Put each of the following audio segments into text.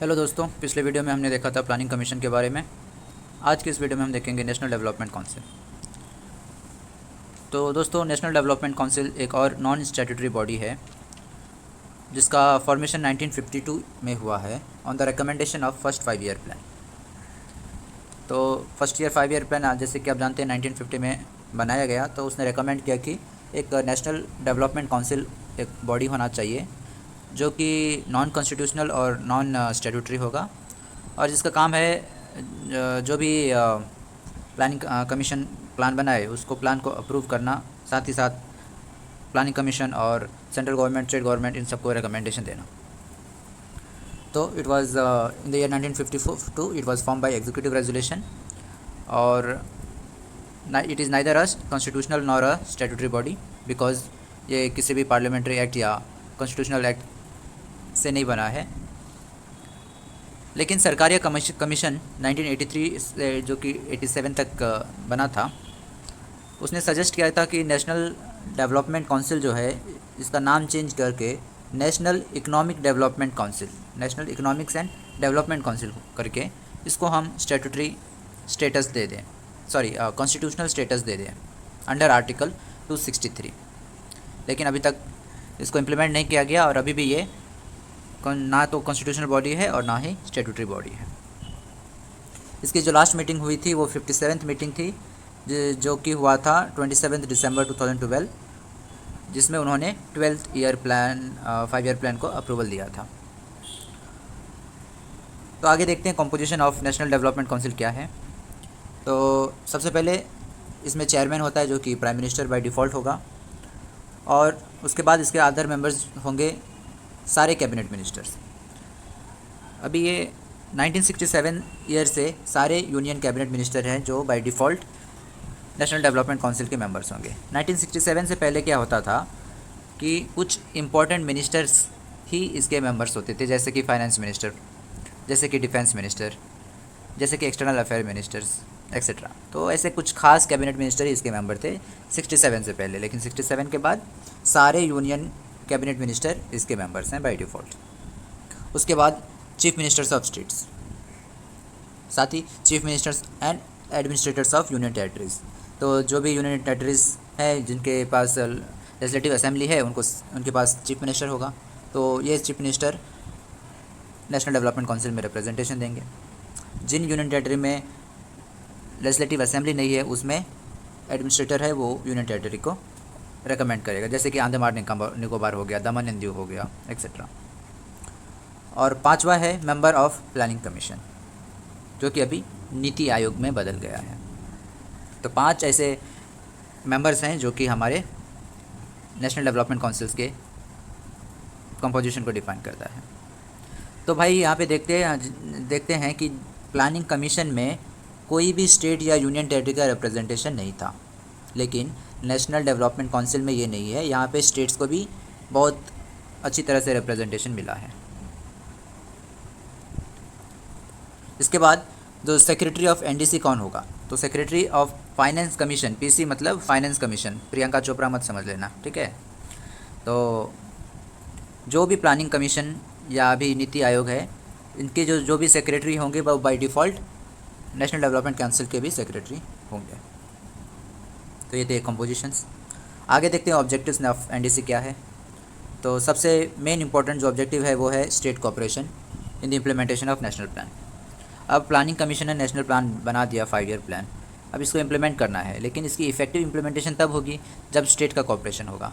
Hello दोस्तों, पिछले video में हमने देखा था प्लानिंग कमीशन के बारे में। आज की इस वीडियो में हम देखेंगे नेशनल डेवलपमेंट काउंसिल। तो दोस्तों, नेशनल डेवलपमेंट काउंसिल एक और नॉन स्टैट्यूटरी बॉडी है जिसका फॉर्मेशन 1952 में हुआ है on the recommendation of first 5 year plan. तो फर्स्ट ईयर 5 ईयर प्लान जैसे कि आप जानते हैं 1950 में बनाया गया, तो उसने रिकमेंड किया कि एक नेशनल डेवलपमेंट काउंसिल एक बॉडी होना चाहिए जो कि नॉन कॉन्स्टिट्यूशनल और नॉन स्टैट्यूटरी होगा, और जिसका काम है जो भी प्लानिंग कमीशन प्लान बनाए उसको प्लान को अप्रूव करना, साथ ही साथ प्लानिंग कमीशन और सेंट्रल गवर्नमेंट, स्टेट गवर्नमेंट, इन सबको रिकमेंडेशन देना। तो it was in the year 1952 it was form by executive resolution, और it is neither a constitutional nor a statutory body, because ये किसी भी पार्लियामेंट्री एक्ट या कॉन्स्टिट्यूशनल एक्ट से नहीं बना है। लेकिन सरकारी कमीशन 1983 से जो कि 87 तक बना था, उसने सजेस्ट किया था कि नेशनल डेवलपमेंट काउंसिल जो है इसका नाम चेंज करके national economic development council, national economics and development council करके इसको हम स्टैट्यूटरी स्टेटस दे दें, सॉरी कॉन्स्टिट्यूशनल स्टेटस दे दें अंडर आर्टिकल 263। लेकिन अभी तक इसको इम्प्लीमेंट नहीं किया गया, और अभी भी ये ना तो कॉन्स्टिट्यूशनल बॉडी है और ना ही स्टैट्यूटरी बॉडी है। इसकी जो लास्ट मीटिंग हुई थी वो 57th मीटिंग थी, जो कि हुआ था 27 दिसंबर 2012, जिसमें उन्होंने 12th year plan 5 year plan को अप्रूवल दिया था। तो आगे देखते हैं composition of national development council क्या है। तो सबसे पहले इसमें चेयरमैन होता है जो कि प्राइम मिनिस्टर बाय डिफ़ॉल्ट होगा, और उसके बाद इसके अदर मेंबर्स होंगे सारे कैबिनेट मिनिस्टर्स। अभी ये 1967 ईयर से सारे यूनियन कैबिनेट मिनिस्टर हैं जो by default national development council के मेंबर्स होंगे। 1967 से पहले क्या होता था कि कुछ इम्पोर्टेंट मिनिस्टर्स ही इसके मेंबर्स होते थे, जैसे कि फाइनेंस मिनिस्टर, जैसे कि डिफेंस मिनिस्टर, जैसे कि एक्सटर्नल अफेयर मिनिस्टर्स एक्सेट्रा। तो ऐसे कुछ खास कैबिनेट मिनिस्टर ही इसके मेंबर थे 67 से पहले। लेकिन 67 के बाद सारे यूनियन कैबिनेट मिनिस्टर इसके मेंबर्स हैं बाय डिफ़ॉल्ट। उसके बाद चीफ मिनिस्टर्स ऑफ स्टेट्स, साथ ही chief ministers and administrators of union territories. तो जो भी यूनियन टेरिटरीज़ हैं जिनके पास लेजिस्लेटिव असेंबली है, उनके पास चीफ मिनिस्टर होगा। तो ये chief minister national development council में रिप्रेजेंटेशन देंगे। जिन यूनियन टेरिटरी में लेजिस्लेटिव असेंबली नहीं है उसमें एडमिनिस्ट्रेटर है वो यूनियन टेरिटरी को रेकमेंड करेगा, जैसे कि अंडमान निकोबार हो गया, दमन एंड दीव हो गया, एक्सेट्रा। और पांचवा है मेंबर ऑफ प्लानिंग कमीशन, जो कि अभी नीति आयोग में बदल गया है। तो 5 ऐसे मेंबर्स हैं जो कि हमारे नेशनल डेवलपमेंट काउंसिल्स के कंपोजिशन को डिफाइन करता है। तो भाई यहाँ पे देखते हैं कि प्लानिंग कमीशन में कोई भी स्टेट या यूनियन टेरिटरी का रिप्रेजेंटेशन नहीं था, लेकिन नेशनल डेवलपमेंट काउंसिल में ये नहीं है। यहाँ पे स्टेट्स को भी बहुत अच्छी तरह से रिप्रेजेंटेशन मिला है। इसके बाद जो सेक्रेटरी ऑफ एनडीसी कौन होगा, तो secretary of finance commission, PC मतलब फाइनेंस कमीशन, प्रियंका चोपड़ा मत समझ लेना, ठीक है। तो जो भी प्लानिंग कमीशन या अभी नीति आयोग है, इनके जो भी सेक्रेटरी होंगे वो by default national development council के भी सेक्रेटरी होंगे। तो ये थे कंपोजिशंस। आगे देखते हैं ऑब्जेक्टिव्स ऑफ एनडीसी क्या है। तो सबसे मेन इंपॉर्टेंट जो ऑब्जेक्टिव है वो है state cooperation in the implementation of national plan. अब प्लानिंग कमीशन ने नेशनल प्लान बना दिया, 5 ईयर प्लान, अब इसको इम्प्लीमेंट करना है, लेकिन इसकी इफेक्टिव इम्प्लीमेंटेशन तब होगी जब स्टेट का कोऑपरेशन होगा।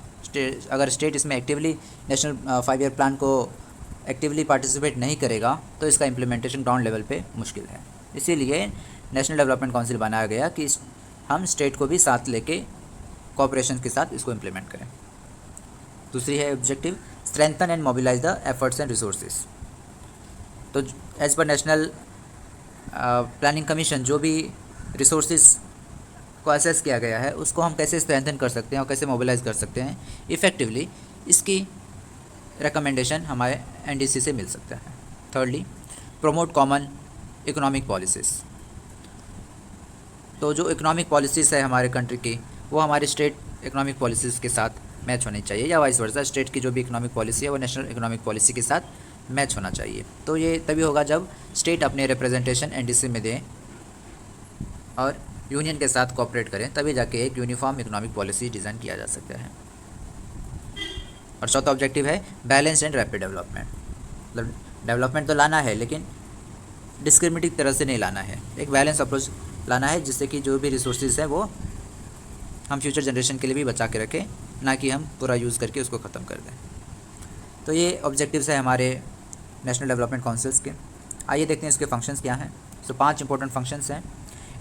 अगर स्टेट इसमें एक्टिवली नेशनल 5 ईयर प्लान को एक्टिवली पार्टिसिपेट नहीं करेगा तो इसका इम्प्लीमेंटेशन ग्राउंड लेवल पे मुश्किल है। इसीलिए नेशनल डेवलपमेंट काउंसिल बनाया गया कि हम स्टेट को भी साथ लेके कोऑपरेशन के साथ इसको इम्प्लीमेंट करें। दूसरी है objective strengthen and mobilise the efforts and resources. तो as per national planning commission जो भी रिसोर्सेज को असेस किया गया है उसको हम कैसे स्ट्रेंथन कर सकते हैं और कैसे मोबिलाइज कर सकते हैं इफ़ेक्टिवली, इसकी रिकमेंडेशन हमारे एनडीसी से मिल सकता है। Thirdly, promote common economic policies. तो जो इकोनॉमिक पॉलिसीज़ है हमारे कंट्री की, वो हमारे स्टेट इकोनॉमिक पॉलिसीज़ के साथ मैच होनी चाहिए, या वाइस वर्सा, स्टेट की जो भी इकोनॉमिक पॉलिसी है वो नेशनल इकोनॉमिक पॉलिसी के साथ मैच होना चाहिए। तो ये तभी होगा जब स्टेट अपने रिप्रेजेंटेशन एनडीसी में दें और यूनियन के साथ कोऑपरेट करें, तभी जाके एक यूनिफॉर्म इकोनॉमिक पॉलिसी डिज़ाइन किया जा सकता है। और चौथा ऑब्जेक्टिव है बैलेंस एंड रैपिड डेवलपमेंट। मतलब डेवलपमेंट तो लाना है लेकिन डिस्क्रिमिनेटिव तरह से नहीं लाना है, एक बैलेंस अप्रोच लाना है जिससे कि जो भी रिसोर्सेज है वो हम फ्यूचर जनरेशन के लिए भी बचा के रखें, ना कि हम पूरा यूज़ करके उसको ख़त्म कर दें। तो ये ऑब्जेक्टिव्स है हमारे नेशनल डेवलपमेंट काउंसिल्स के। आइए देखते हैं इसके फंक्शंस क्या हैं। तो 5 इंपॉर्टेंट फंक्शंस हैं।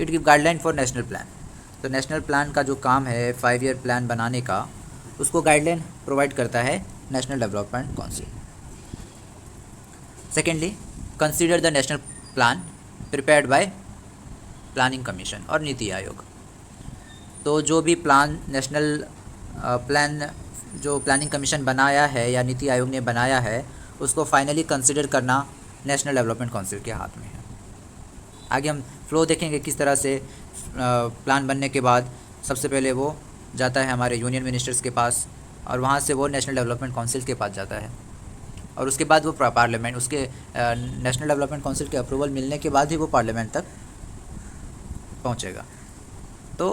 It give guideline for national plan. तो नेशनल प्लान का जो काम है 5 ईयर प्लान बनाने का, उसको गाइडलाइन प्रोवाइड करता है national development council. Secondly, consider the national plan prepared by planning commission और नीति आयोग। तो जो भी प्लान नेशनल प्लान जो प्लानिंग कमीशन बनाया है या नीति आयोग ने बनाया है, उसको फाइनली कंसिडर करना नेशनल डेवलपमेंट काउंसिल के हाथ में है। आगे हम फ्लो देखेंगे किस तरह से प्लान बनने के बाद सबसे पहले वो जाता है हमारे यूनियन मिनिस्टर्स के पास, और वहाँ से वो नेशनल डेवलपमेंट काउंसिल के पास जाता है, और उसके बाद वो पार्लियामेंट, उसके नेशनल डेवलपमेंट काउंसिल के अप्रूवल मिलने के बाद ही वो पार्लियामेंट तक पहुँचेगा। तो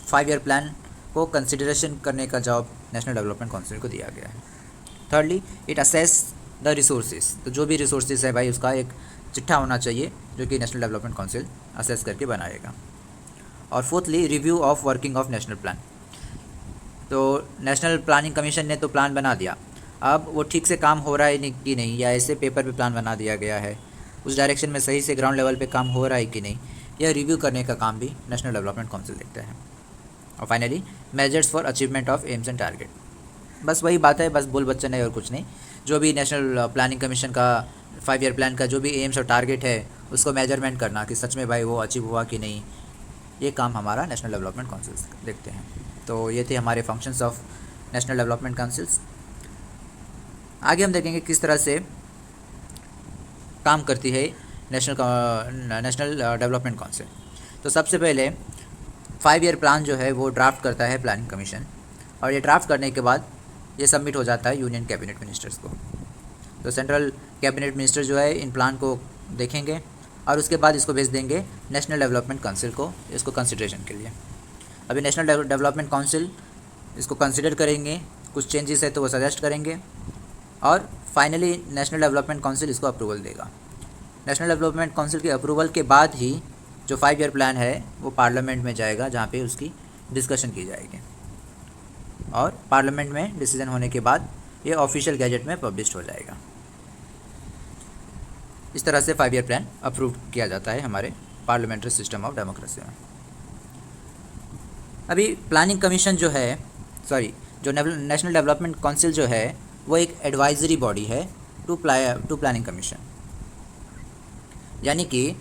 5 ईयर प्लान को कंसिडरेशन करने का जॉब नेशनल डेवलपमेंट काउंसिल को दिया गया है। Thirdly, it assess the resources. तो जो भी रिसोर्सेज है भाई, उसका एक चिट्ठा होना चाहिए जो कि नेशनल डेवलपमेंट काउंसिल असेस करके बनाएगा। और fourthly, review of working of national plan. तो नेशनल प्लानिंग कमीशन ने तो प्लान बना दिया, अब वो ठीक से काम हो रहा है कि नहीं, या ऐसे पेपर पे प्लान बना दिया गया है, उस डायरेक्शन में सही से ग्राउंड लेवल पे काम हो रहा है कि नहीं, यह रिव्यू करने का काम भी नेशनल डेवलपमेंट काउंसिल देखता है। और finally, measures for achievement of AIIMS and target. बस वही बात है, बस बोल बच्चन है और कुछ नहीं। जो भी नेशनल प्लानिंग कमीशन का 5 ईयर प्लान का जो भी एम्स और टारगेट है, उसको मेजरमेंट करना कि सच में भाई वो अचीव हुआ कि नहीं, ये काम हमारा नेशनल डेवलपमेंट काउंसिल देखते हैं। तो ये थे हमारे functions of national development councils. आगे हम देखेंगे किस तरह से काम करती है नेशनल डेवलपमेंट काउंसिल। तो सबसे पहले 5 ईयर प्लान जो है वो ड्राफ्ट करता है प्लानिंग कमीशन, और ये ड्राफ्ट करने के बाद ये सबमिट हो जाता है यूनियन कैबिनेट मिनिस्टर्स को। तो सेंट्रल कैबिनेट मिनिस्टर जो है इन प्लान को देखेंगे और उसके बाद इसको भेज देंगे नेशनल डेवलपमेंट काउंसिल को, इसको कंसिडरेशन के लिए। अभी नेशनल डेवलपमेंट काउंसिल इसको कंसिडर करेंगे, कुछ चेंजेस है तो वो सजेस्ट करेंगे, और फाइनली नेशनल डेवलपमेंट काउंसिल इसको अप्रूवल देगा। नेशनल डेवलपमेंट काउंसिल के अप्रूवल के बाद ही जो 5 ईयर प्लान है वो पार्लियामेंट में जाएगा, जहाँ पे उसकी डिस्कशन की जाएगी, और पार्लियामेंट में डिसीजन होने के बाद ये ऑफिशियल गैजेट में पब्लिश हो जाएगा। इस तरह से 5 ईयर प्लान अप्रूव किया जाता है हमारे पार्लियामेंट्री सिस्टम ऑफ डेमोक्रेसी में। अभी प्लानिंग कमीशन जो है, जो नेशनल डेवलपमेंट काउंसिल जो है वो एक एडवाइजरी बॉडी है टू प्लानिंग कमीशन। यानी कि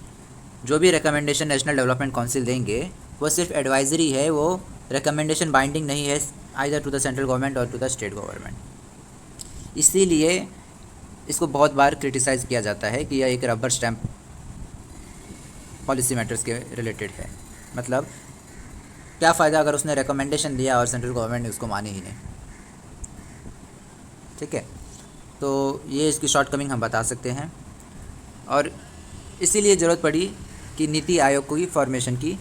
जो भी रिकमेंडेशन नेशनल डेवलपमेंट काउंसिल देंगे वो सिर्फ एडवाइजरी है, वो रिकमेंडेशन बाइंडिंग नहीं है either to the central government और टू द स्टेट गवर्नमेंट। इसीलिए इसको बहुत बार क्रिटिसाइज़ किया जाता है कि यह एक रबर स्टैम्प पॉलिसी मैटर्स के रिलेटेड है। मतलब क्या फ़ायदा अगर उसने रिकमेंडेशन दिया और सेंट्रल गवर्नमेंट ने उसको मानी ही नहीं। ठीक है, तो ये इसकी शॉर्टकमिंग हम बता सकते हैं, और इसीलिए ज़रूरत पड़ी कि नीति आयोग की फॉर्मेशन की,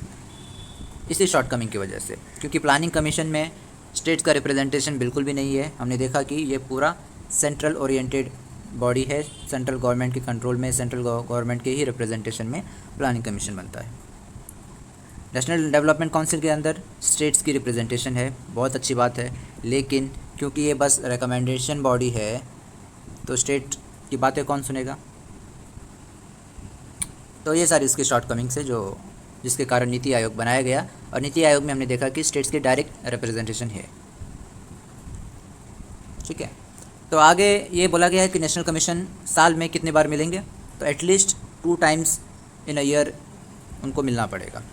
इसी शॉर्टकमिंग की वजह से, क्योंकि प्लानिंग कमीशन में स्टेट्स का रिप्रेजेंटेशन बिल्कुल भी नहीं है। हमने देखा कि ये पूरा सेंट्रल ओरिएंटेड बॉडी है, सेंट्रल गवर्नमेंट के कंट्रोल में, सेंट्रल गवर्नमेंट के ही रिप्रेजेंटेशन में प्लानिंग कमीशन बनता है। नेशनल डेवलपमेंट काउंसिल के अंदर स्टेट्स की रिप्रेजेंटेशन है, बहुत अच्छी बात है, लेकिन क्योंकि ये बस रिकमेंडेशन बॉडी है तो स्टेट की बातें कौन सुनेगा। तो ये सारी इसकी शॉर्टकमिंग्स है जिसके कारण नीति आयोग बनाया गया, और नीति आयोग में हमने देखा कि स्टेट्स की डायरेक्ट रिप्रेजेंटेशन है। ठीक है, तो आगे ये बोला गया है कि नेशनल कमीशन साल में कितनी बार मिलेंगे, तो at least 2 times in a year उनको मिलना पड़ेगा।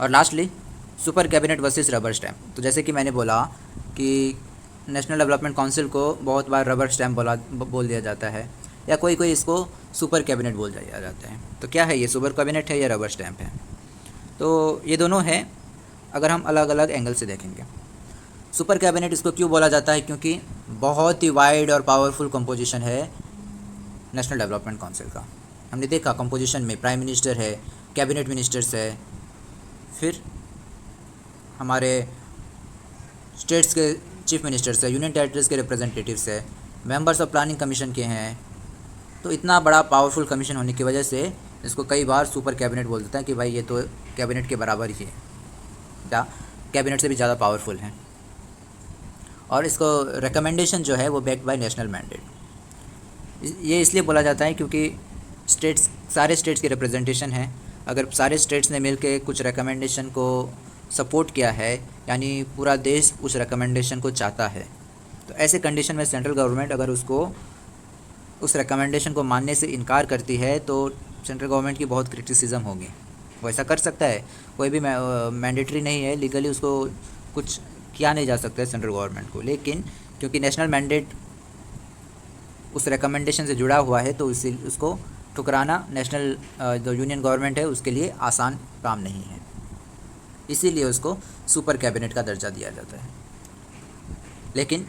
और lastly, super cabinet versus rubber stamp. तो जैसे कि मैंने बोला कि नेशनल डेवलपमेंट काउंसिल को बहुत बार रबर स्टैम्प बोल दिया जाता है, या कोई इसको सुपर कैबिनेट बोल दिया जाता है। तो क्या है ये, सुपर कैबिनेट है या रबर स्टैम्प है? तो ये दोनों हैं अगर हम अलग अलग एंगल से देखेंगे। सुपर कैबिनेट इसको क्यों बोला जाता है, क्योंकि बहुत ही वाइड और पावरफुल कंपोजिशन है नेशनल डेवलपमेंट काउंसिल का। हमने देखा कंपोजिशन में प्राइम मिनिस्टर है, कैबिनेट मिनिस्टर्स है, फिर हमारे स्टेट्स के चीफ मिनिस्टर्स है, यूनियन टेरिटरीज़ के रिप्रेजेंटेटिव्स है, मेंबर्स ऑफ प्लानिंग कमीशन के हैं। तो इतना बड़ा पावरफुल कमीशन होने की वजह से इसको कई बार सुपर कैबिनेट बोल देता है कि भाई ये तो कैबिनेट के बराबर ही है, या कैबिनेट से भी ज़्यादा पावरफुल है। और इसको रिकमेंडेशन जो है वो बैक्ड बाय नेशनल मैंडेट। ये इसलिए बोला जाता है क्योंकि सारे स्टेट्स के रिप्रेजेंटेशन हैं। अगर सारे स्टेट्स ने मिलकर कुछ रिकमेंडेशन को सपोर्ट किया है, यानी पूरा देश उस रिकमेंडेशन को चाहता है, तो ऐसे कंडीशन में सेंट्रल गवर्नमेंट अगर उस रिकमेंडेशन को मानने से इनकार करती है तो सेंट्रल गवर्नमेंट की बहुत क्रिटिसिज्म होगी। वो ऐसा कर सकता है, कोई भी मैंडेटरी नहीं है, लीगली उसको कुछ किया नहीं जा सकता है सेंट्रल गवर्नमेंट को, लेकिन क्योंकि नेशनल मैंडेट उस रिकमेंडेशन से जुड़ा हुआ है तो उसको ठुकराना नेशनल जो यूनियन गवर्नमेंट है उसके लिए आसान काम नहीं है, इसीलिए उसको सुपर कैबिनेट का दर्जा दिया जाता है। लेकिन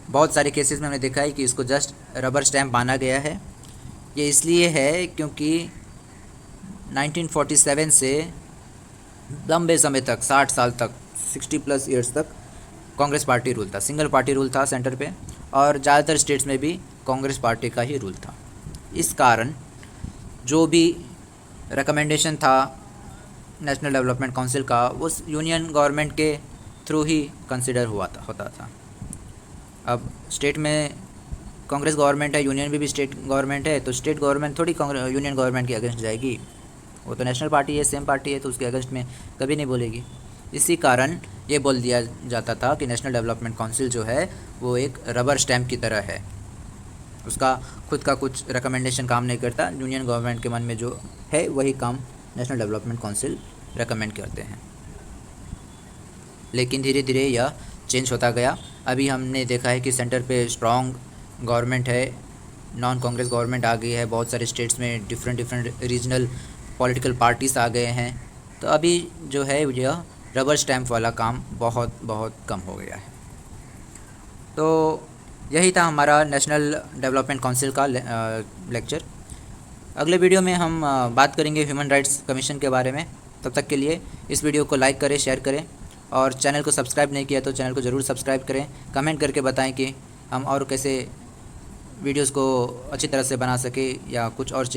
बहुत सारे केसेस में हमने देखा है कि इसको जस्ट रबर स्टैम्प माना गया है। ये इसलिए है क्योंकि 1947 से लंबे समय तक 60 साल तक 60+ ईयर्स तक कांग्रेस पार्टी रूल था, सिंगल पार्टी रूल था सेंटर पे, और ज़्यादातर स्टेट्स में भी कांग्रेस पार्टी का ही रूल था। इस कारण जो भी रिकमेंडेशन था नेशनल डेवलपमेंट काउंसिल का वो यूनियन गवर्नमेंट के थ्रू ही कंसिडर होता था। अब स्टेट में कांग्रेस गवर्नमेंट है, यूनियन में भी स्टेट गवर्नमेंट है, तो स्टेट गवर्नमेंट थोड़ी यूनियन गवर्नमेंट के अगेंस्ट जाएगी। वो तो नेशनल पार्टी है, सेम पार्टी है, तो उसके अगेंस्ट में कभी नहीं बोलेगी। इसी कारण ये बोल दिया जाता था कि नेशनल डेवलपमेंट काउंसिल जो है वो एक रबर स्टैम्प की तरह है, उसका खुद का कुछ रिकमेंडेशन काम नहीं करता, यूनियन गवर्नमेंट के मन में जो है वही काम नेशनल डेवलपमेंट काउंसिल रिकमेंड करते हैं। लेकिन धीरे धीरे यह चेंज होता गया। अभी हमने देखा है कि सेंटर पे स्ट्रॉन्ग गवर्नमेंट है, नॉन कांग्रेस गवर्नमेंट आ गई है, बहुत सारे स्टेट्स में डिफरेंट रीजनल पॉलिटिकल पार्टीज आ गए हैं, तो अभी जो है यह रबर स्टैम्प वाला काम बहुत बहुत कम हो गया है। तो यही था हमारा नेशनल डेवलपमेंट काउंसिल का लेक्चर। अगले वीडियो में हम बात करेंगे ह्यूमन राइट्स कमीशन के बारे में। तब तक के लिए इस वीडियो को लाइक करें, शेयर करें, और चैनल को सब्सक्राइब नहीं किया तो चैनल को ज़रूर सब्सक्राइब करें। कमेंट करके बताएं कि हम और कैसे वीडियोस को अच्छी तरह से बना सके या कुछ और